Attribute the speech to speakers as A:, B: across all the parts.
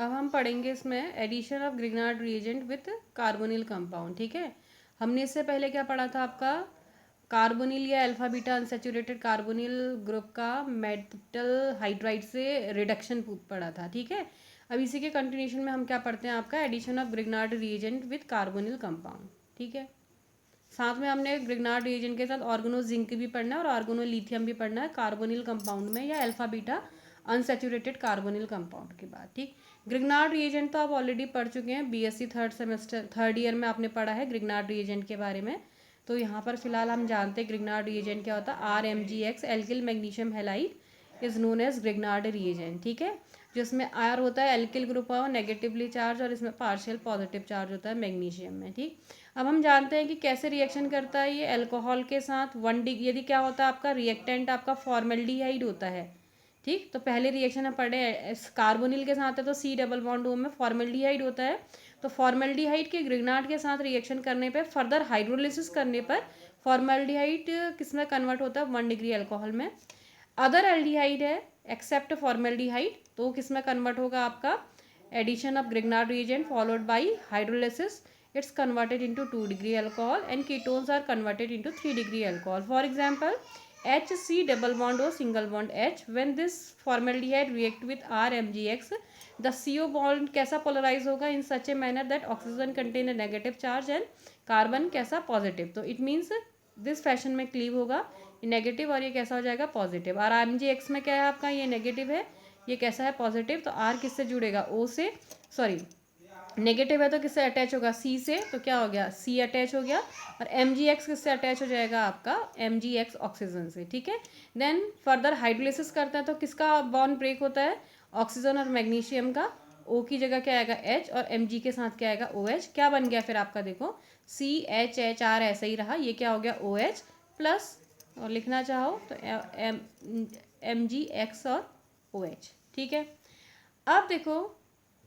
A: अब हम पढ़ेंगे इसमें addition of Grignard reagent with carbonyl compound. ठीक है, हमने इससे पहले क्या पढ़ा था आपका, कार्बोनिल या alpha beta unsaturated carbonyl group का मेटल हाइड्राइड से रिडक्शन पढ़ा था। ठीक है, अब इसी के कंटिन्यूशन में हम क्या पढ़ते हैं, आपका addition of Grignard reagent with carbonyl compound. ठीक है, साथ में हमने ग्रिग्नार्ड रिएजेंट के साथ ऑर्गेनो जिंक भी पढ़ना है और ऑर्गेनो लिथियम भी पढ़ना है कार्बोनिल कंपाउंड में या alpha beta unsaturated carbonyl compound के बाद। ठीक, ग्रिग्नार्ड रिएजेंट तो आप ऑलरेडी पढ़ चुके हैं, बीएससी थर्ड ईयर में आपने पढ़ा है ग्रिग्नार्ड रिएजेंट के बारे में। तो यहाँ पर फिलहाल हम जानते हैं ग्रिग्नार्ड रिएजेंट क्या होता है। RMgX alkyl magnesium halide is known as Grignard reagent. ठीक है, जिसमें आर होता है एल्किल ग्रुप और नेगेटिवली चार्ज, और इसमें पार्शियल पॉजिटिव चार्ज होता है मैग्नीशियम में। ठीक, अब हम जानते हैं कि कैसे रिएक्शन करता है ये अल्कोहल के साथ 1 डिग्री, यदि क्या होता है आपका रिएक्टेंट आपका फॉर्मेल्डिहाइड होता है। ठीक, तो पहले रिएक्शन हम पढ़े कार्बोनिल के साथ है तो C डबल बॉन्ड O में फॉर्मेल्डिहाइड होता है। तो फॉर्मेल्डिहाइड के ग्रिग्नार्ड के साथ रिएक्शन करने पे फर्दर हाइड्रोलिसिस करने पर फॉर्मेल्डिहाइड किस में कन्वर्ट होता है, 1 डिग्री अल्कोहल में। अदर एल्डिहाइड है एक्सेप्ट फॉर्मेल्डिहाइड, तो किस में कन्वर्ट होगा आपका, addition of Grignard reagent followed by hydrolysis, it's converted into 2 degree alcohol and ketones are converted into 3 degree alcohol. For example, HC double bond O single bond H, when this formaldehyde react with RMgX, the CO bond कैसा polarize होगा in such a manner that oxygen contain a negative charge and carbon कैसा positive, तो it means this fashion में cleave होगा negative और ये कैसा हो जाएगा पॉजिटिव। और RMgX में क्या है आपका, ये नेगेटिव है, ये कैसा है पॉजिटिव, तो R किससे जुड़ेगा, O से, सॉरी नेगेटिव है तो किससे अटैच होगा, C से, तो क्या हो गया C अटैच हो गया। और MgX किससे अटैच हो जाएगा आपका, MgX ऑक्सीजन से। ठीक है, देन फर्दर हाइड्रोलिसिस करते हैं तो किसका बॉन्ड ब्रेक होता है, ऑक्सीजन और मैग्नीशियम का, O की जगह क्या आएगा H और Mg के साथ क्या आएगा OH। क्या बन गया फिर आपका, देखो CHHR ऐसा ही रहा, ये क्या हो गया OH प्लस, और लिखना चाहो तो MgX और OH। ठीक है, अब देखो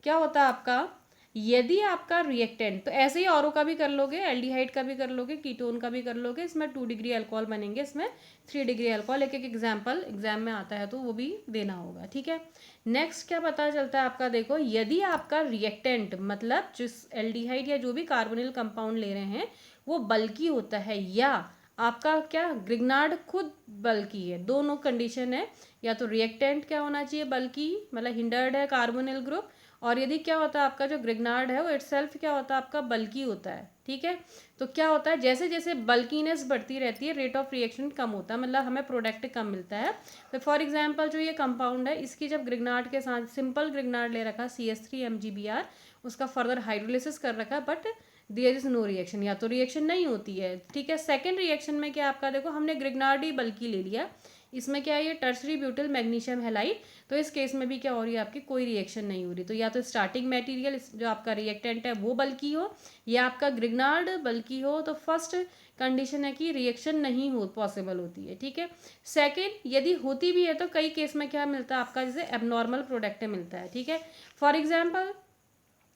A: क्या होता है आपका, यदि आपका रिएक्टेंट, तो ऐसे ही औरों का भी कर लोगे, एल्डिहाइड का भी कर लोगे, कीटोन का भी कर लोगे, इसमें 2 डिग्री अल्कोहल बनेंगे, इसमें 3 डिग्री अल्कोहल, एक एक एग्जाम्पल एग्जाम में आता है तो वो भी देना होगा। ठीक है, नेक्स्ट क्या पता चलता है आपका, देखो यदि आपका रिएक्टेंट मतलब जिस एल्डिहाइड या जो भी कार्बोनिल कंपाउंड ले रहे हैं वो बल्की होता है या आपका क्या ग्रिग्नार्ड खुद बल्की है, दोनों कंडीशन है, या तो रिएक्टेंट क्या होना चाहिए बल्की मतलब हिंडर्ड है कार्बोनिल ग्रुप, और यदि क्या होता है आपका जो ग्रिग्नार्ड है वो इटसेल्फ क्या होता है आपका बल्की होता है। ठीक है, तो क्या होता है जैसे जैसे बल्कीनेस बढ़ती रहती है रेट ऑफ रिएक्शन कम होता है, मतलब हमें प्रोडक्ट कम मिलता है। तो फॉर एग्जांपल जो ये कंपाउंड है इसकी जब ग्रिग्नार्ड के साथ सिंपल ग्रिग्नार्ड ले रखा CH3MgBr, उसका फर्दर हाइड्रोलिसिस कर रखा but there is no reaction, या तो रिएक्शन नहीं होती है। ठीक है, सेकेंड रिएक्शन में क्या आपका, देखो हमने ग्रिग्नार्ड ही बल्की ले लिया, इसमें क्या है ये टर्सरी ब्यूटिल मैग्नीशियम हैलाइड, तो इस केस में भी क्या हो रही है आपकी कोई रिएक्शन नहीं हो रही। तो या तो स्टार्टिंग मटेरियल जो आपका रिएक्टेंट है वो बल्की हो या आपका ग्रिग्नार्ड बल्की हो, तो फर्स्ट कंडीशन है कि रिएक्शन नहीं हो पॉसिबल होती है। ठीक है, सेकेंड यदि होती भी है तो कई केस में क्या मिलता है आपका, जैसे एबनॉर्मल प्रोडक्ट मिलता है। ठीक है, फॉर एग्जाम्पल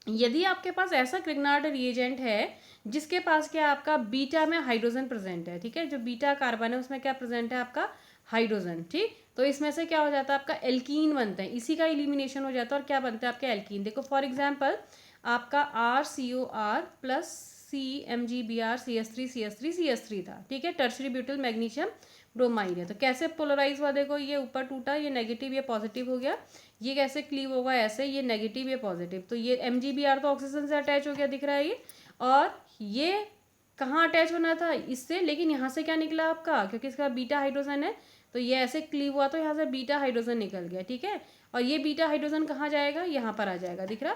A: यदि आपके पास ऐसा ग्रिग्नार्ड रिएजेंट है जिसके पास क्या आपका बीटा में हाइड्रोजन प्रेजेंट है, ठीक है, जो बीटा कार्बन है उसमें क्या प्रेजेंट है आपका हाइड्रोजन। ठीक, तो इसमें से क्या हो जाता है आपका एल्कीन बनता है, इसी का इलिमिनेशन हो जाता है और क्या बनता है आपका एल्कीन। देखो फॉर एग्जांपल आपका RCOR प्लस CMgBr CH3 था। ठीक है, टर्शरी ब्यूटिल मैग्नीशियम ब्रोमाइड है, तो कैसे पोलराइज हुआ, देखो ये ऊपर टूटा, ये नेगेटिव ये पॉजिटिव हो गया, ये कैसे क्लीव होगा ऐसे, ये नेगेटिव ये पॉजिटिव, तो ये MgBr तो ऑक्सीजन से अटैच हो गया दिख रहा है ये, और ये कहाँ अटैच होना था इससे, लेकिन यहाँ से क्या निकला आपका, क्योंकि इसका बीटा हाइड्रोजन है तो ये ऐसे क्लीव हुआ तो यहाँ से बीटा हाइड्रोजन निकल गया। ठीक है, और ये बीटा हाइड्रोजन कहाँ जाएगा, यहाँ पर आ जाएगा, दिख रहा,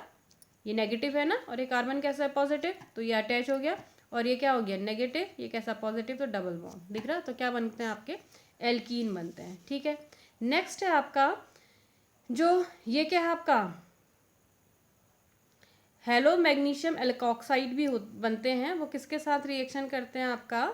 A: ये नेगेटिव है ना, और ये कार्बन कैसा है पॉजिटिव, तो ये अटैच हो गया, और ये क्या हो गया नेगेटिव, ये कैसा पॉजिटिव, तो डबल बॉन्ड दिख रहा, तो क्या बनते हैं आपके एल्कीन बनते हैं। ठीक है, नेक्स्ट है आपका जो ये क्या है आपका हेलो मैग्नीशियम एल्कोक्साइड भी बनते हैं, वो किसके साथ रिएक्शन करते हैं आपका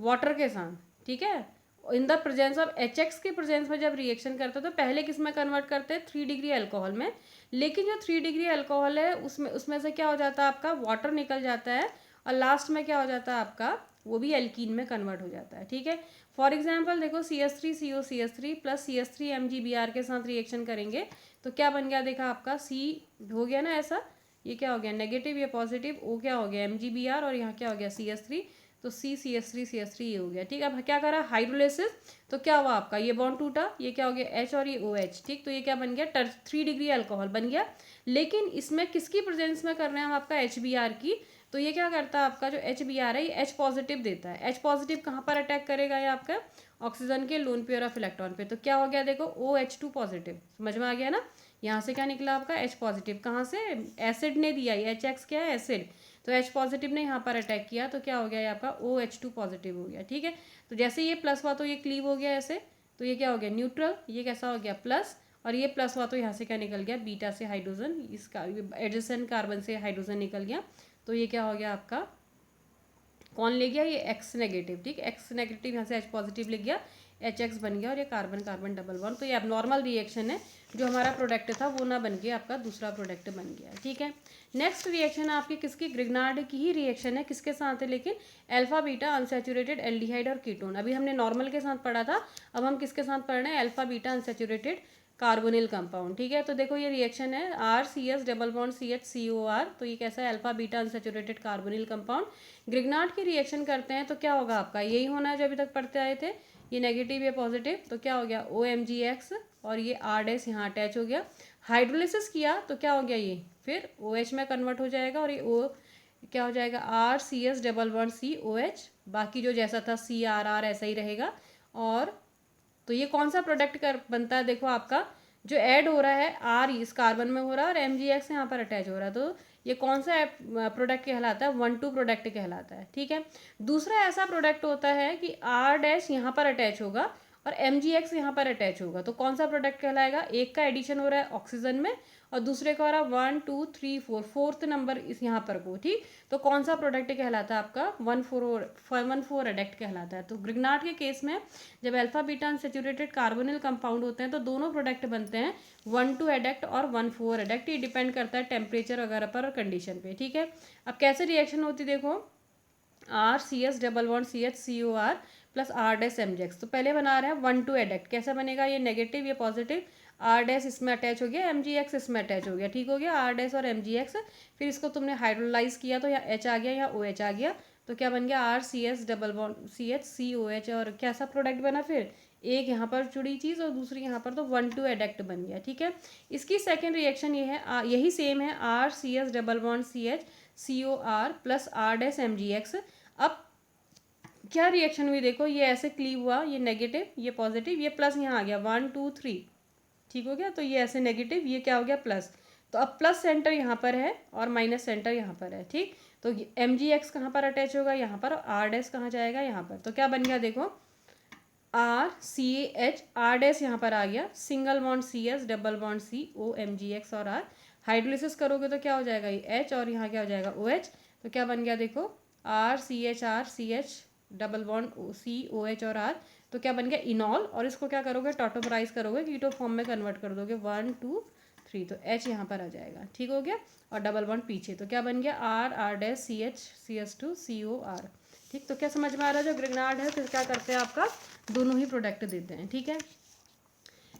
A: वाटर के साथ। ठीक है, in the presence of HX के प्रेजेंस में जब रिएक्शन करते हैं तो पहले किस में कन्वर्ट करते हैं 3 डिग्री अल्कोहल में, लेकिन जो 3 डिग्री अल्कोहल है उसमें से क्या हो जाता है आपका वाटर निकल जाता है और लास्ट में क्या हो जाता है आपका वो भी एल्कीन में कन्वर्ट हो जाता है। ठीक है, फॉर एग्जाम्पल देखो CH3CO CH3 plus CH3 MgBr के साथ रिएक्शन करेंगे तो क्या बन गया, देखा आपका C हो गया ना ऐसा, ये क्या हो गया नेगेटिव, ये पॉजिटिव, O क्या हो गया MgBr, और यहाँ क्या हो गया CH3, तो CH3 ये हो गया। ठीक, अब क्या करा हाइड्रोलिसिस, तो क्या हुआ आपका, ये बॉन्ड टूटा, ये क्या हो गया H और ये OH। ठीक, तो ये क्या बन गया 3 डिग्री अल्कोहल बन गया। लेकिन इसमें किसकी प्रेजेंस में कर रहे हैं हम, आपका HBr की। तो ये क्या करता है आपका जो HBr है ये H पॉजिटिव देता है। H पॉजिटिव कहाँ पर अटैक करेगा, ये आपका ऑक्सीजन के लोन पेयर ऑफ इलेक्ट्रॉन पे। तो क्या हो गया देखो OH2 पॉजिटिव, समझ में आ गया ना। यहाँ से क्या निकला आपका H पॉजिटिव, कहाँ से, एसिड ने दिया, ये HX क्या है एसिड, तो H पॉजिटिव ने यहाँ पर अटैक किया तो क्या हो गया ये आपका OH2 पॉजिटिव हो गया। ठीक है, तो जैसे ये प्लस हुआ तो ये क्लीव हो गया ऐसे, तो ये क्या हो गया न्यूट्रल, ये कैसा हो गया प्लस, और ये प्लस हुआ तो यहाँ से क्या निकल गया बीटा से हाइड्रोजन, इसका एडजेसेंट कार्बन से हाइड्रोजन निकल गया। तो ये क्या हो गया आपका, कौन ले गया, ये X नेगेटिव। ठीक, X नेगेटिव यहाँ से H पॉजिटिव ले गया, HX बन गया, और ये कार्बन कार्बन डबल बॉन्ड। तो ये एबनॉर्मल रिएक्शन है, जो हमारा प्रोडक्ट था वो ना बन के आपका दूसरा प्रोडक्ट बन गया। ठीक है, नेक्स्ट रिएक्शन आपकी किसकी, ग्रिग्नार्ड की ही रिएक्शन है, किसके साथ है लेकिन, अल्फा बीटा अनसैचुरेटेड एल्डिहाइड और कीटोन। अभी हमने नॉर्मल के साथ पढ़ा था, अब हम किसके साथ पढ़ रहे हैं, alpha beta unsaturated carbonyl compound. ठीक है, तो देखो ये रिएक्शन है RCS डबल बॉन्ड CHCOR, तो ये कैसा है alpha beta unsaturated carbonyl compound. Grignard की रिएक्शन करते हैं तो क्या होगा आपका, यही होना है जो अभी तक पढ़ते आए थे, ये नेगेटिव ये पॉजिटिव, तो क्या हो गया OMgX, और ये R' यहाँ अटैच हो गया। हाइड्रोलिसिस किया तो क्या हो गया, ये फिर OH में कन्वर्ट हो जाएगा, और ये O क्या हो जाएगा RCS डबल बॉन्ड COH, बाकी जो जैसा था CRR ऐसा ही रहेगा। और तो ये कौन सा प्रोडक्ट कर बनता है, देखो आपका जो ऐड हो रहा है R इस कार्बन में हो रहा है, और MgX यहाँ पर अटैच हो रहा है, तो ये कौन सा प्रोडक्ट कहलाता है, 1,2 प्रोडक्ट कहलाता है। ठीक है, दूसरा ऐसा प्रोडक्ट होता है कि R' यहाँ पर अटैच होगा और MgX यहाँ पर अटैच होगा, तो कौन सा प्रोडक्ट कहलाएगा, एक का एडिशन हो रहा है ऑक्सीजन में और दूसरे का हो रहा है 1 2 3 4 फोर्थ नंबर इस यहाँ पर को। ठीक, तो कौन सा प्रोडक्ट कहलाता है आपका 1,4 एडेक्ट कहलाता है। तो ग्रिग्नार्ड के केस में जब alpha beta unsaturated carbonyl compound होते हैं तो दोनों प्रोडक्ट बनते हैं 1,2 एडेक्ट और 1,4 एडेक्ट। ये डिपेंड करता है टेम्परेचर वगैरह पर और कंडीशन पे। ठीक है, अब कैसे रिएक्शन होती देखो, RCS double bond CHCOR plus R'-MgX। तो पहले बना रहे हैं 1,2 एडेक्ट, कैसा बनेगा, ये नेगेटिव ये पॉजिटिव, R' इसमें अटैच हो गया, MgX इसमें अटैच हो गया। ठीक हो गया R' और MgX, फिर इसको तुमने हाइड्रोलाइज किया तो यहाँ H आ गया, यहाँ OH आ गया, तो क्या बन गया RCS डबल बॉन्ड CHCOH, और कैसा प्रोडक्ट बना फिर, एक यहाँ पर जुड़ी चीज़ और दूसरी यहाँ पर, तो 1,2 एडेक्ट बन गया। ठीक है, इसकी सेकेंड रिएक्शन ये है, यही सेम है RCS double bond CHCOR plus R'-MgX। अब क्या रिएक्शन हुई देखो, ये ऐसे क्लीव हुआ, ये नेगेटिव ये पॉजिटिव ये प्लस, यहाँ आ गया 1 2 3। ठीक हो गया, तो ये ऐसे नेगेटिव ये क्या हो गया प्लस, तो अब प्लस सेंटर यहाँ पर है और माइनस सेंटर यहाँ पर है। ठीक, तो MgX कहाँ पर अटैच होगा, यहाँ पर, और R' कहाँ जाएगा यहाँ पर, तो क्या बन गया देखो RCH, R' यहाँ पर आ गया, single bond CS double bond CO MgX और R, हाइड्रोलिसिस करोगे तो क्या हो जाएगा ये H, और यहाँ क्या हो जाएगा OH, तो क्या बन गया देखो RCH डबल बॉन्ड COH और R, तो क्या बन गया इनॉल, और इसको क्या करोगे टॉटोमराइज करोगे, कीटो फॉर्म में कन्वर्ट कर दोगे 1 2 3, तो H यहाँ पर आ जाएगा। ठीक हो गया, और डबल बॉन्ड पीछे, तो क्या बन गया R CH CH2 COR। ठीक, तो क्या समझ में आ रहा है, जो ग्रिग्नार्ड है फिर क्या करते हैं आपका दोनों ही प्रोडक्ट देते हैं। ठीक है,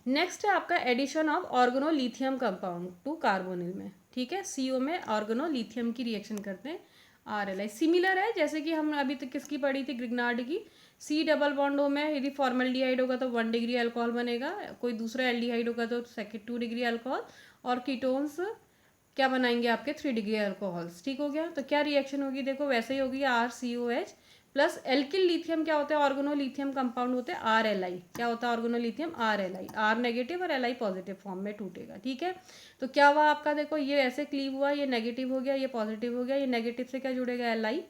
A: नेक्स्ट है आपका addition of organolithium compound to carbonyl में। ठीक है, CO में ऑर्गेनोलिथियम की रिएक्शन करते हैं RLI, सिमिलर है जैसे कि हम अभी तक किसकी पढ़ी थी ग्रिग्नार्ड की, C डबल बॉन्ड हो में यदि फॉर्मल्डिहाइड होगा तो 1 डिग्री अल्कोहल बनेगा, कोई दूसरा एल्डिहाइड होगा तो 2 डिग्री अल्कोहल, और कीटोन्स क्या बनाएंगे आपके 3 डिग्री अल्कोहल्स। ठीक हो गया, तो क्या रिएक्शन होगी देखो वैसे ही होगी RCOH प्लस एल्किल लिथियम क्या होता है ऑर्गेनोलिथियम कंपाउंड होते हैं RLI, क्या होता है ऑर्गेनोलिथियम RLI, R नेगेटिव और Li पॉजिटिव फॉर्म में टूटेगा। ठीक है, तो क्या हुआ आपका देखो ये ऐसे क्लीव हुआ, ये नेगेटिव हो गया ये पॉजिटिव हो गया, ये नेगेटिव से क्या जुड़ेगा Li,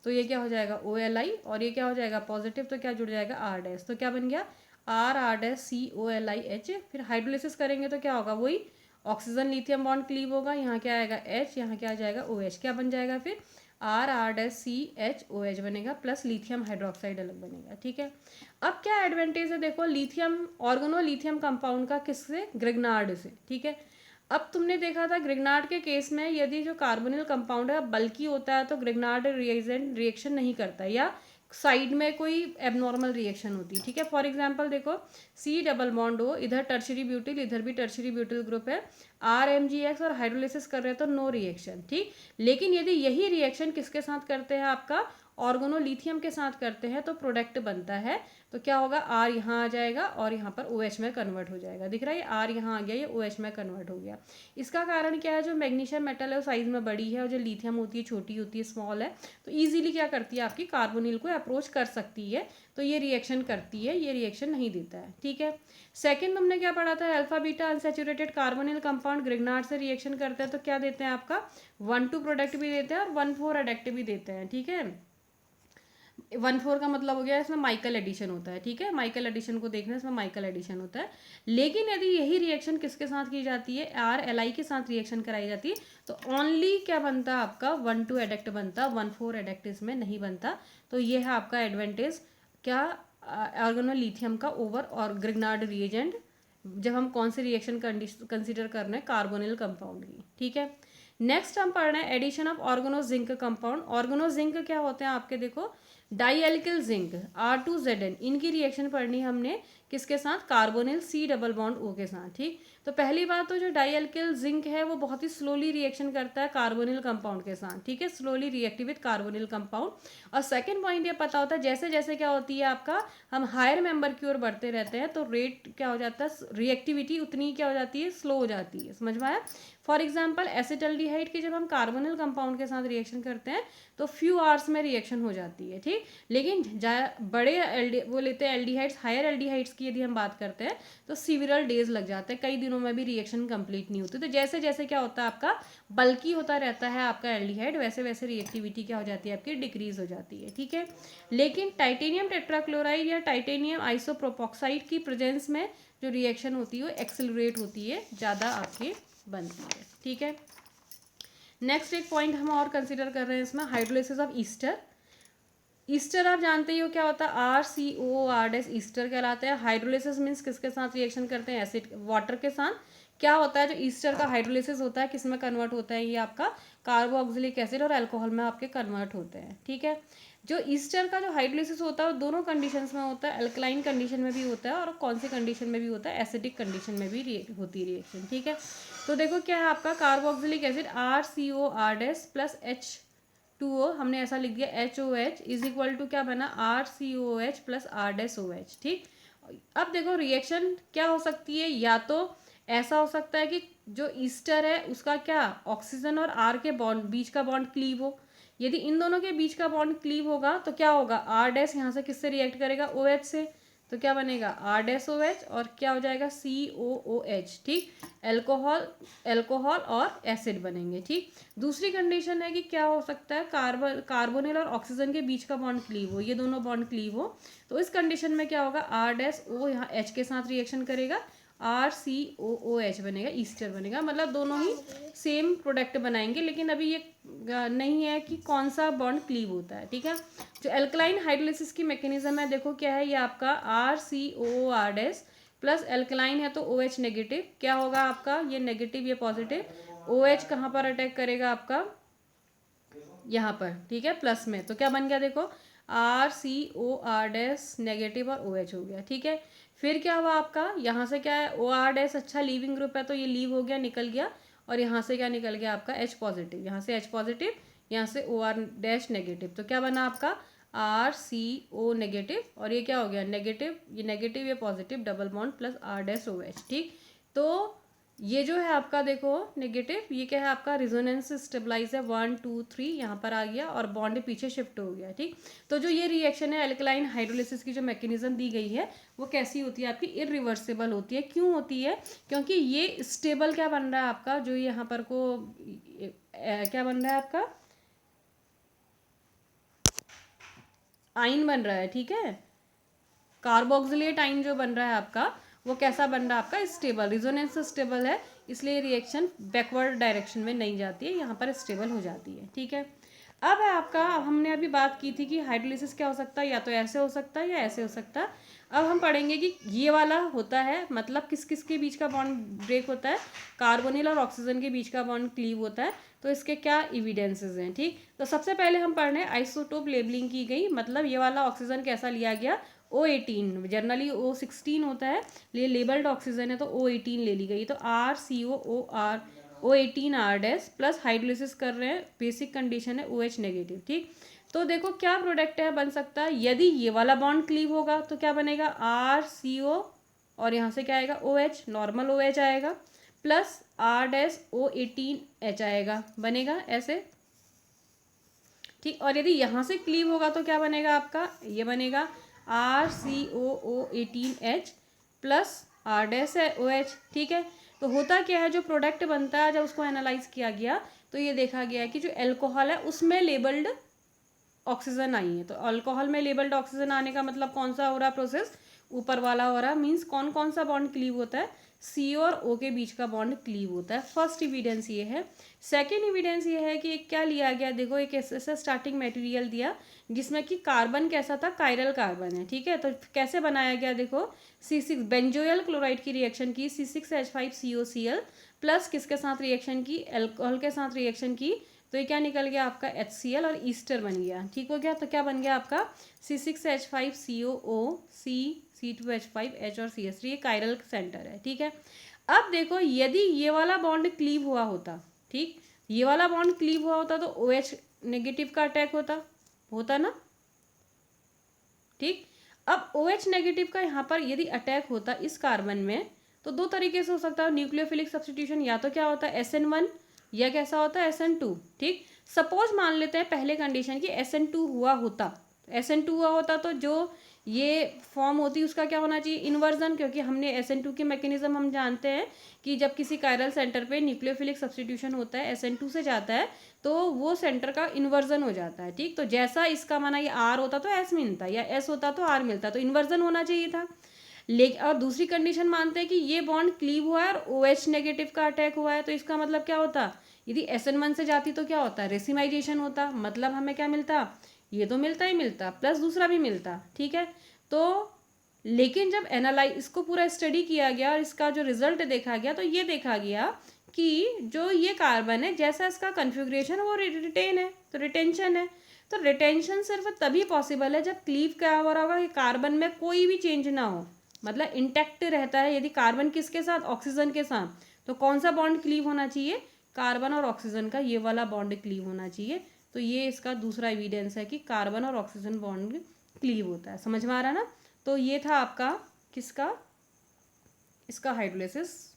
A: तो ये क्या हो जाएगा OLI, और ये क्या हो जाएगा पॉजिटिव तो क्या जुड़ जाएगा R', तो क्या बन गया R'-COLIH। फिर हाइड्रोलिसिस करेंगे तो क्या होगा वही ऑक्सीजन लिथियम बॉन्ड क्लीव होगा, यहाँ क्या आएगा H, यहाँ क्या आ जाएगा OH, क्या बन जाएगा फिर R'-CHOH बनेगा प्लस लिथियम हाइड्रोक्साइड अलग बनेगा। ठीक है, अब क्या एडवांटेज है देखो लिथियम ऑर्गेनोलिथियम कंपाउंड का किससे, ग्रिग्नार्ड से। ठीक है, अब तुमने देखा था ग्रिग्नार्ड के केस में यदि जो कार्बोनिल कंपाउंड है बल्कि होता है तो ग्रिग्नार्ड रिएजेंट रिएक्शन नहीं करता, या साइड में कोई एबनॉर्मल रिएक्शन होती है, ठीक है। फॉर एग्जांपल देखो सी डबल बॉन्ड हो, इधर टर्शियरी ब्यूटिल, इधर भी टर्शियरी ब्यूटिल ग्रुप है, RMgX और हाइड्रोलिसिस कर रहे हैं तो नो रिएक्शन, ठीक। लेकिन यदि यही रिएक्शन किसके साथ करते हैं, आपका ऑर्गेनोलिथियम के साथ करते हैं तो प्रोडक्ट बनता है, तो क्या होगा, R यहाँ आ जाएगा और यहाँ पर OH में कन्वर्ट हो जाएगा। दिख रहा है, ये R यहाँ आ गया, ये OH में कन्वर्ट हो गया। इसका कारण क्या है, जो मैग्नीशियम मेटल है वो साइज में बड़ी है और जो लिथियम होती है छोटी होती है, स्मॉल है, तो ईजिली क्या करती है, आपकी कार्बोनिल को अप्रोच कर सकती है, तो ये रिएक्शन करती है, ये रिएक्शन नहीं देता है, ठीक है। सेकेंड तुमने क्या पढ़ा था, alpha beta unsaturated carbonyl compound Grignard से रिएक्शन करते हैं तो क्या देते हैं, आपका 1,2 प्रोडक्ट भी देते हैं और 1,4 एडक्ट भी देते हैं, ठीक है। 1,4 का मतलब हो गया इसमें माइकल एडिशन होता है, ठीक है। माइकल एडिशन को देखना, इसमें माइकल एडिशन होता है। लेकिन यदि यही रिएक्शन किसके साथ की जाती है, RLi के साथ रिएक्शन कराई जाती है तो ओनली क्या बनता है, आपका 1,2 एडक्ट बनता, 1,4 एडक्ट इसमें नहीं बनता। तो ये है आपका एडवांटेज क्या, ऑर्गेनोलिथियम का ओवर और ग्रिग्नार्ड रिएजेंट, जब हम कौन से रिएक्शन कंसिडर कर रहे हैं, कार्बोनिल कंपाउंड की, ठीक है। नेक्स्ट हम पढ़ रहे हैं addition of organo zinc compound. Organo zinc क्या होते हैं आपके, देखो डाईएल्किल जिंक R2Zn, इनकी रिएक्शन पढ़नी हमने किसके साथ, carbonyl C double bond O के साथ, ठीक। तो पहली बात तो जो डाईएल्किल जिंक है वो बहुत ही स्लोली रिएक्शन करता है कार्बोनिल कंपाउंड के साथ, ठीक है, slowly reactive with carbonyl compound. और सेकंड पॉइंट ये पता होता है, जैसे जैसे क्या होती है आपका, हम हायर मेंबर की ओर बढ़ते रहते हैं तो रेट क्या हो जाता है, रिएक्टिविटी उतनी क्या हो जाती है, स्लो हो जाती है, समझ में आया। फॉर एग्जाम्पल एसिटल्डिहाइड की जब हम कार्बोनिल कंपाउंड के साथ रिएक्शन करते हैं तो फ्यू आवर्स में रिएक्शन हो जाती है, ठीक। लेकिन बड़े वो लेते हैं एल्डिहाइड्स, हायर एल्डिहाइड्स की यदि हम बात करते हैं तो सीविरल डेज लग जाते हैं, कई दिनों में भी रिएक्शन कंप्लीट नहीं होती। तो जैसे जैसे क्या होता है, आपका बल्कि होता रहता है आपका एल्डिहाइड, वैसे वैसे रिएक्टिविटी क्या हो जाती है, आपकी डिक्रीज हो जाती है, ठीक है। लेकिन टाइटेनियम टेट्राक्लोराइड या टाइटेनियम आइसोप्रोपोक्साइड की प्रेजेंस में जो रिएक्शन होती है वो एक्सेलरेट होती है, ज़्यादा आपकी बनती है, ठीक है। नेक्स्ट एक पॉइंट हम और कंसिडर कर रहे हैं इसमें, हाइड्रोलिसिस ऑफ ईस्टर। ईस्टर आप जानते ही हो क्या होता है, RCOR ईस्टर कहलाते हैं। हाइड्रोलिसिस मीन्स किसके साथ रिएक्शन करते हैं, एसिड वाटर के साथ। क्या होता है, जो ईस्टर का हाइड्रोलिसिस होता है किस में कन्वर्ट होता है, ये आपका कार्बोक्सिलिक एसिड और अल्कोहल में आपके कन्वर्ट होते हैं, ठीक है। जो ईस्टर का जो हाइड्रोलिसिस होता है वो दोनों कंडीशंस में होता है, अल्कलाइन कंडीशन में भी होता है और कौन सी कंडीशन में भी होता है, एसिडिक कंडीशन में भी होती है रिएक्शन, ठीक है। तो देखो क्या है आपका, carboxylic acid RCOR plus H2O, हमने ऐसा लिख दिया HOH इज इक्वल टू क्या बना, RCOH प्लस R-OH, ठीक। अब देखो रिएक्शन क्या हो सकती है, या तो ऐसा हो सकता है कि जो ईस्टर है उसका क्या, ऑक्सीजन और R के बॉन्ड बीच का बॉन्ड क्लीव हो। यदि इन दोनों के बीच का बॉन्ड क्लीव होगा तो क्या होगा, R- यहाँ से किससे रिएक्ट करेगा, OH से, तो क्या बनेगा R-OH और क्या हो जाएगा COOH, ठीक। एल्कोहल और एसिड बनेंगे, ठीक। दूसरी कंडीशन है कि क्या हो सकता है, कार्बोनिल और ऑक्सीजन के बीच का बॉन्ड क्लीव हो, ये दोनों बॉन्ड क्लीव हो, तो इस कंडीशन में क्या होगा, R-O यहाँ H के साथ रिएक्शन करेगा, RCOOH बनेगा, ईस्टर बनेगा, मतलब दोनों ही सेम प्रोडक्ट बनाएंगे। लेकिन अभी ये नहीं है कि कौन सा बॉन्ड क्लीव होता है, ठीक है। जो एल्कलाइन हाइड्रोलिसिस की मैकेनिज्म है, देखो क्या है, ये आपका RCOR प्लस एल्कलाइन है तो OH नेगेटिव, क्या होगा आपका, ये नेगेटिव ये पॉजिटिव, OH कहाँ पर अटैक करेगा आपका, यहाँ पर, ठीक है, प्लस में, तो क्या बन गया देखो RCOR नेगेटिव और OH हो गया, ठीक है। फिर क्या हुआ आपका, यहाँ से क्या है OR अच्छा लीविंग ग्रुप है तो ये लीव हो गया, निकल गया, और यहाँ से क्या निकल गया आपका H पॉजिटिव, यहाँ से H पॉजिटिव, यहाँ से OR- नेगेटिव, तो क्या बना आपका RCO नेगेटिव, और ये क्या हो गया नेगेटिव, ये positive, double bond plus R-OH, ठीक। तो ये जो है आपका देखो नेगेटिव, ये क्या है आपका रिजोनेंस स्टेबलाइज है, 1 2 3 यहाँ पर आ गया और बॉन्ड पीछे शिफ्ट हो गया, ठीक। तो जो ये रिएक्शन है एल्कलाइन हाइड्रोलिसिस की जो मैकेनिज्म दी गई है वो कैसी होती है आपकी, इरिवर्सिबल होती है। क्यों होती है, क्योंकि ये स्टेबल क्या बन रहा है आपका, जो यहाँ पर को क्या बन रहा है आपका, आइन बन रहा है, ठीक है, कार्बोक्सिलेट आइन जो बन रहा है आपका वो कैसा बन रहा है आपका, स्टेबल, रिजोनेंस स्टेबल है, इसलिए रिएक्शन बैकवर्ड डायरेक्शन में नहीं जाती है, यहाँ पर स्टेबल हो जाती है, ठीक है। अब है आपका, हमने अभी बात की थी कि हाइड्रोलिसिस क्या हो सकता है, या तो ऐसे हो सकता है या ऐसे हो सकता है। अब हम पढ़ेंगे कि ये वाला होता है, मतलब किस किस के बीच का बॉन्ड ब्रेक होता है, कार्बोनिल और ऑक्सीजन के बीच का बॉन्ड क्लीव होता है। तो इसके क्या एविडेंसेस हैं, ठीक। तो सबसे पहले हम पढ़ रहे हैं आइसोटोप लेबलिंग की गई, मतलब ये वाला ऑक्सीजन कैसा लिया गया, O18, जनरली O16 होता है, ये लेबल्ड ऑक्सीजन है तो O18 ले ली गई। तो O18R प्लस हाइड्रोलिसिस कर रहे हैं, बेसिक कंडीशन है OH नेगेटिव, ठीक। तो देखो क्या प्रोडक्ट है बन सकता है, यदि ये वाला बॉन्ड क्लीव होगा तो क्या बनेगा RCO, और यहाँ से क्या आएगा OH, नॉर्मल OH आएगा, प्लस R-O18H आएगा, बनेगा ऐसे, ठीक। और यदि यहाँ से क्लीव होगा तो क्या बनेगा आपका, ये बनेगा RCOO18H प्लस R-OH, ठीक है। तो होता क्या है, जो प्रोडक्ट बनता है जब उसको एनालाइज किया गया तो ये देखा गया है कि जो एल्कोहल है उसमें लेबल्ड ऑक्सीजन आई है। तो अल्कोहल में लेबल्ड ऑक्सीजन आने का मतलब कौन सा हो रहा प्रोसेस, ऊपर वाला हो रहा, मीन्स कौन कौन सा बॉन्ड क्लीव होता है, C और O के बीच का बॉन्ड क्लीव होता है। फर्स्ट एविडेंस ये है। सेकेंड एविडेंस ये है कि क्या लिया गया, देखो एक ऐसा स्टार्टिंग मटेरियल दिया जिसमें कि कार्बन कैसा था, कायरल कार्बन है, ठीक है। तो कैसे बनाया गया, देखो C6 बेंजोयल क्लोराइड की रिएक्शन की, C6H5COCl प्लस किसके साथ रिएक्शन की, एल्कोहल के साथ रिएक्शन की, तो ये क्या निकल गया आपका HCl और ईस्टर बन गया, ठीक हो गया। तो क्या बन गया आपका C6H5COO, C2H5H और CH3, ये कायरल सेंटर है, ठीक है। अब देखो यदि ये वाला बॉन्ड क्लीव हुआ होता, ठीक, ये वाला बॉन्ड क्लीव हुआ होता तो OH नेगेटिव का अटैक होता ना, ठीक। अब OH नेगेटिव का यहाँ पर यदि अटैक होता इस कार्बन में तो दो तरीके से हो सकता है न्यूक्लियोफिलिक सब्स्टिट्यूशन, या तो क्या होता है SN1 या कैसा होता है SN2, ठीक। सपोज मान लेते हैं पहले कंडीशन की SN2 हुआ होता, SN2 हुआ होता तो जो ये फॉर्म होती उसका क्या होना चाहिए, इन्वर्जन, क्योंकि हमने SN2 के मैकेनिज्म हम जानते हैं कि जब किसी कायरल सेंटर पे न्यूक्लियोफिलिक सब्स्टिट्यूशन होता है SN2 से जाता है तो वो सेंटर का इन्वर्जन हो जाता है, ठीक। तो जैसा इसका माना ये R होता तो S मिलता, या S होता तो R मिलता, तो इन्वर्जन होना चाहिए था। लेकिन और दूसरी कंडीशन मानते हैं कि ये बॉन्ड क्लीव हुआ है और OH नेगेटिव का अटैक हुआ है, तो इसका मतलब क्या होता, यदि SN1 से जाती तो क्या होता, रेसिमाइजेशन होता, मतलब हमें क्या मिलता, ये तो मिलता ही मिलता प्लस दूसरा भी मिलता, ठीक है। तो लेकिन जब एनालाइज इसको पूरा स्टडी किया गया और इसका जो रिजल्ट देखा गया तो ये देखा गया कि जो ये कार्बन है जैसा इसका कन्फिग्रेशन वो रिटेन है, तो रिटेंशन है। तो रिटेंशन सिर्फ तभी पॉसिबल है जब क्लीव क्या हो रहा होगा कि कार्बन में कोई भी चेंज ना हो, मतलब इंटैक्ट रहता है। यदि कार्बन किसके साथ, ऑक्सीजन के साथ, तो कौन सा बॉन्ड क्लीव होना चाहिए, कार्बन और ऑक्सीजन का ये वाला बॉन्ड क्लीव होना चाहिए। तो ये इसका दूसरा एविडेंस है कि कार्बन और ऑक्सीजन बॉन्ड क्लीव होता है, समझ में आ रहा है ना। तो ये था आपका किसका, इसका हाइड्रोलिसिस